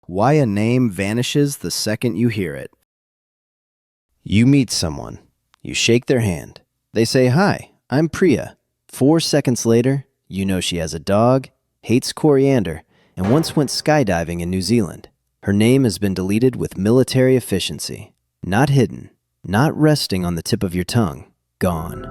Why a name vanishes the second you hear it. You meet someone. You shake their hand. They say, "Hi, I'm Priya." 4 seconds later, you know she has a dog, hates coriander, and once went skydiving in New Zealand. Her name has been deleted with military efficiency. Not hidden, not resting on the tip of your tongue. Gone.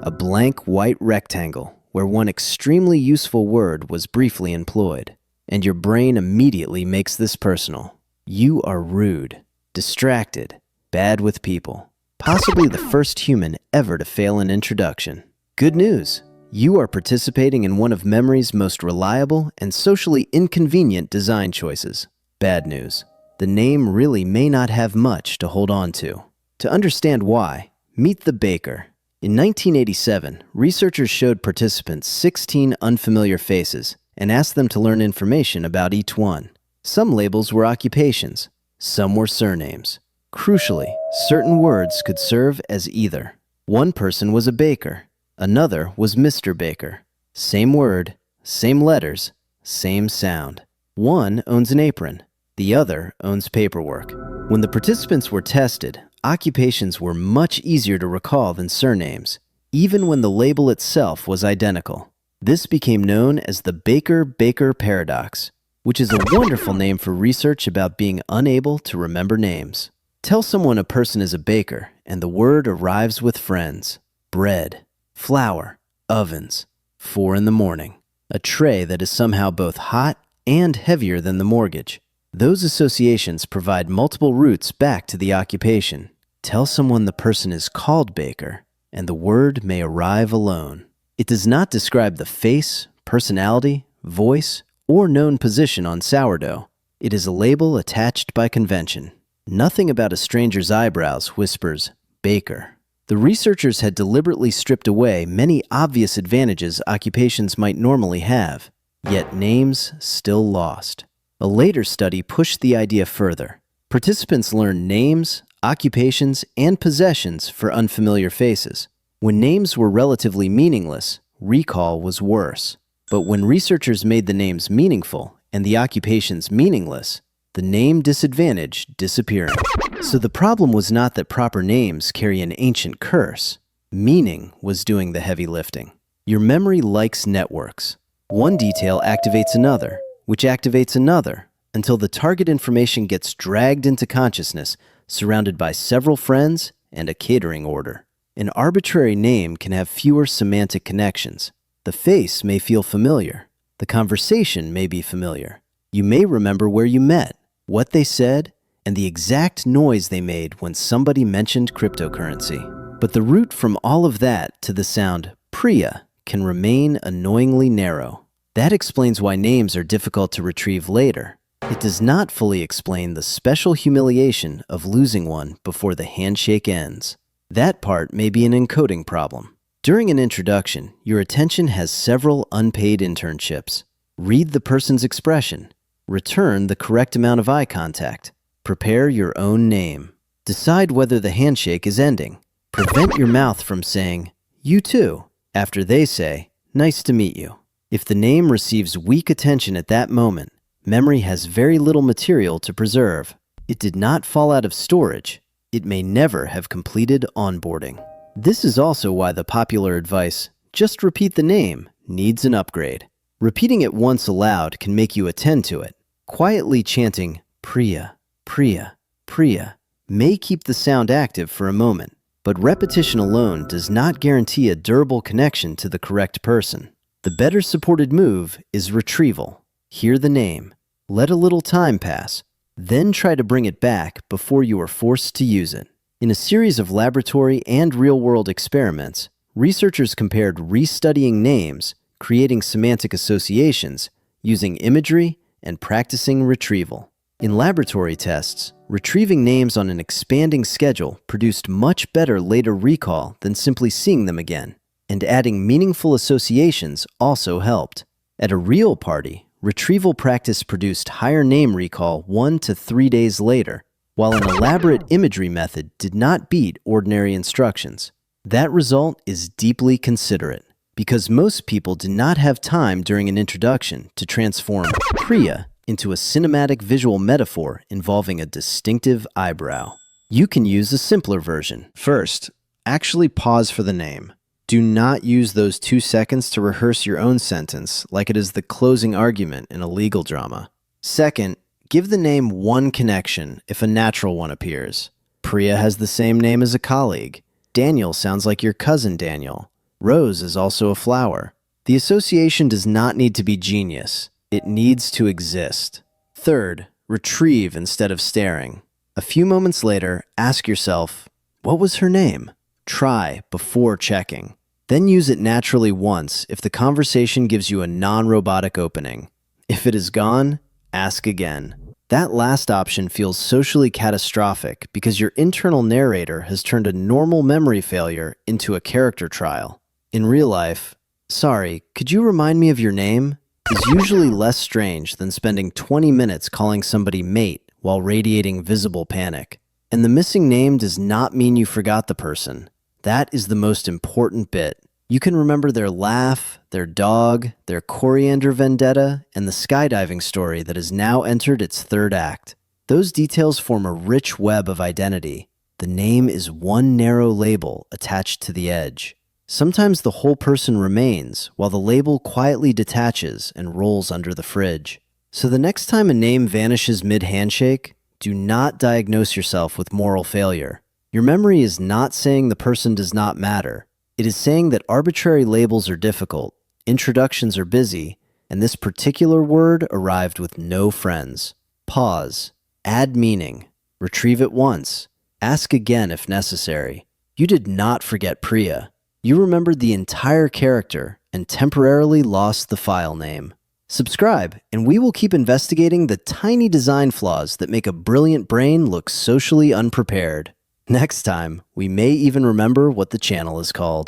A blank white rectangle where one extremely useful word was briefly employed. And your brain immediately makes this personal. You are rude, distracted, bad with people. Possibly the first human ever to fail an introduction. Good news! You are participating in one of memory's most reliable and socially inconvenient design choices. Bad news. The name really may not have much to hold on to. To understand why, meet the baker. In 1987, researchers showed participants 16 unfamiliar faces and asked them to learn information about each one. Some labels were occupations, some were surnames. Crucially, certain words could serve as either. One person was a baker, another was Mr. Baker. Same word, same letters, same sound. One owns an apron, the other owns paperwork. When the participants were tested, occupations were much easier to recall than surnames, even when the label itself was identical. This became known as the Baker-Baker paradox, which is a wonderful name for research about being unable to remember names. Tell someone a person is a baker, and the word arrives with friends. Bread, flour, ovens, 4 in the morning. A tray that is somehow both hot and heavier than the mortgage. Those associations provide multiple routes back to the occupation. Tell someone the person is called baker, and the word may arrive alone. It does not describe the face, personality, voice, or known position on sourdough. It is a label attached by convention. Nothing about a stranger's eyebrows whispers, baker. The researchers had deliberately stripped away many obvious advantages occupations might normally have, yet names still lost. A later study pushed the idea further. Participants learned names, occupations, and possessions for unfamiliar faces. When names were relatively meaningless, recall was worse. But when researchers made the names meaningful and the occupations meaningless, the name disadvantage disappearing. So the problem was not that proper names carry an ancient curse. Meaning was doing the heavy lifting. Your memory likes networks. One detail activates another, which activates another, until the target information gets dragged into consciousness, surrounded by several friends and a catering order. An arbitrary name can have fewer semantic connections. The face may feel familiar. The conversation may be familiar. You may remember where you met, what they said, and the exact noise they made when somebody mentioned cryptocurrency. But the route from all of that to the sound Priya can remain annoyingly narrow. That explains why names are difficult to retrieve later. It does not fully explain the special humiliation of losing one before the handshake ends. That part may be an encoding problem. During an introduction, your attention has several unpaid internships. Read the person's expression. Return the correct amount of eye contact. Prepare your own name. Decide whether the handshake is ending. Prevent your mouth from saying, "You too," after they say, "Nice to meet you." If the name receives weak attention at that moment, memory has very little material to preserve. It did not fall out of storage. It may never have completed onboarding. This is also why the popular advice, "Just repeat the name," needs an upgrade. Repeating it once aloud can make you attend to it. Quietly chanting, "Priya, Priya, Priya," may keep the sound active for a moment, but repetition alone does not guarantee a durable connection to the correct person. The better supported move is retrieval. Hear the name. Let a little time pass. Then try to bring it back before you are forced to use it. In a series of laboratory and real-world experiments, researchers compared restudying names, creating semantic associations, using imagery, and practicing retrieval. In laboratory tests, retrieving names on an expanding schedule produced much better later recall than simply seeing them again, and adding meaningful associations also helped. At a real party, retrieval practice produced higher name recall 1 to 3 days later, while an elaborate imagery method did not beat ordinary instructions. That result is deeply considerate, because most people do not have time during an introduction to transform Priya into a cinematic visual metaphor involving a distinctive eyebrow. You can use a simpler version. First, actually pause for the name. Do not use those 2 seconds to rehearse your own sentence like it is the closing argument in a legal drama. Second, give the name one connection if a natural one appears. Priya has the same name as a colleague. Daniel sounds like your cousin Daniel. Rose is also a flower. The association does not need to be genius. It needs to exist. Third, retrieve instead of staring. A few moments later, ask yourself, what was her name? Try before checking. Then use it naturally once if the conversation gives you a non-robotic opening. If it is gone, ask again. That last option feels socially catastrophic because your internal narrator has turned a normal memory failure into a character trial. In real life, sorry, could you remind me of your name? Is usually less strange than spending 20 minutes calling somebody mate while radiating visible panic. And the missing name does not mean you forgot the person. That is the most important bit. You can remember their laugh, their dog, their coriander vendetta, and the skydiving story that has now entered its third act. Those details form a rich web of identity. The name is one narrow label attached to the edge. Sometimes the whole person remains, while the label quietly detaches and rolls under the fridge. So the next time a name vanishes mid-handshake, do not diagnose yourself with moral failure. Your memory is not saying the person does not matter. It is saying that arbitrary labels are difficult, introductions are busy, and this particular word arrived with no friends. Pause. Add meaning. Retrieve it once. Ask again if necessary. You did not forget Priya. You remembered the entire character and temporarily lost the file name. Subscribe, and we will keep investigating the tiny design flaws that make a brilliant brain look socially unprepared. Next time, we may even remember what the channel is called.